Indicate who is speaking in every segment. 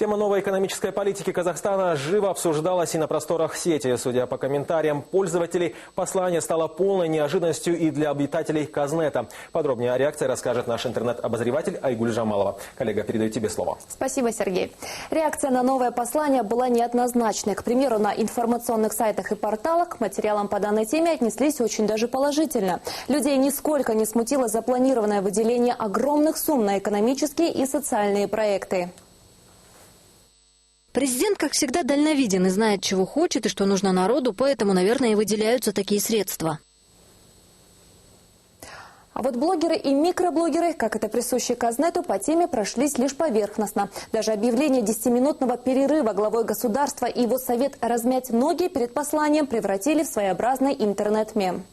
Speaker 1: Тема новой экономической политики Казахстана живо обсуждалась и на просторах сети. Судя по комментариям пользователей, послание стало полной неожиданностью и для обитателей Казнета. Подробнее о реакции расскажет наш интернет-обозреватель Айгуль Жамалова. Коллега, передаю тебе слово.
Speaker 2: Спасибо, Сергей. Реакция на новое послание была неоднозначной. К примеру, на информационных сайтах и порталах к материалам по данной теме отнеслись очень даже положительно. Людей нисколько не смутило запланированное выделение огромных сумм на экономические и социальные проекты.
Speaker 3: Президент, как всегда, дальновиден и знает, чего хочет и что нужно народу, поэтому, наверное, и выделяются такие средства.
Speaker 2: А вот блогеры и микроблогеры, как это присуще Казнету, по теме прошлись лишь поверхностно. Даже объявление 10-минутного перерыва главой государства и его совет размять ноги перед посланием превратили в своеобразный интернет-мем.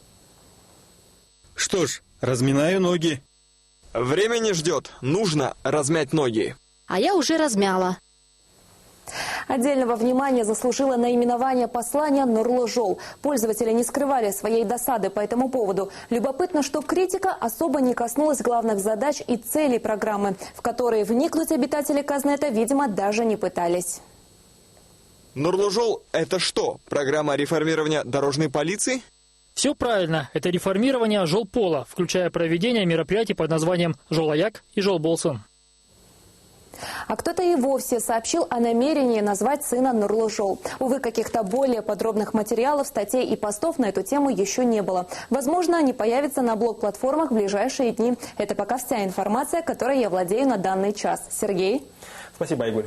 Speaker 4: Что ж, разминаю ноги.
Speaker 5: Время не ждет, нужно размять ноги.
Speaker 3: А я уже размяла.
Speaker 2: Отдельного внимания заслужило наименование послания «Нурлы-жол». Пользователи не скрывали своей досады по этому поводу. Любопытно, что критика особо не коснулась главных задач и целей программы, в которые вникнуть обитатели Казнета, видимо, даже не пытались.
Speaker 5: Нурлы-жол – это что, программа реформирования дорожной полиции?
Speaker 6: Все правильно. Это реформирование жолпола, включая проведение мероприятий под названием «Жолаяк» и «Жолболсын».
Speaker 2: А кто-то и вовсе сообщил о намерении назвать сына Нурлы-жол. Увы, каких-то более подробных материалов, статей и постов на эту тему еще не было. Возможно, они появятся на блог-платформах в ближайшие дни. Это пока вся информация, которой я владею на данный час. Сергей?
Speaker 1: Спасибо, Айгуль.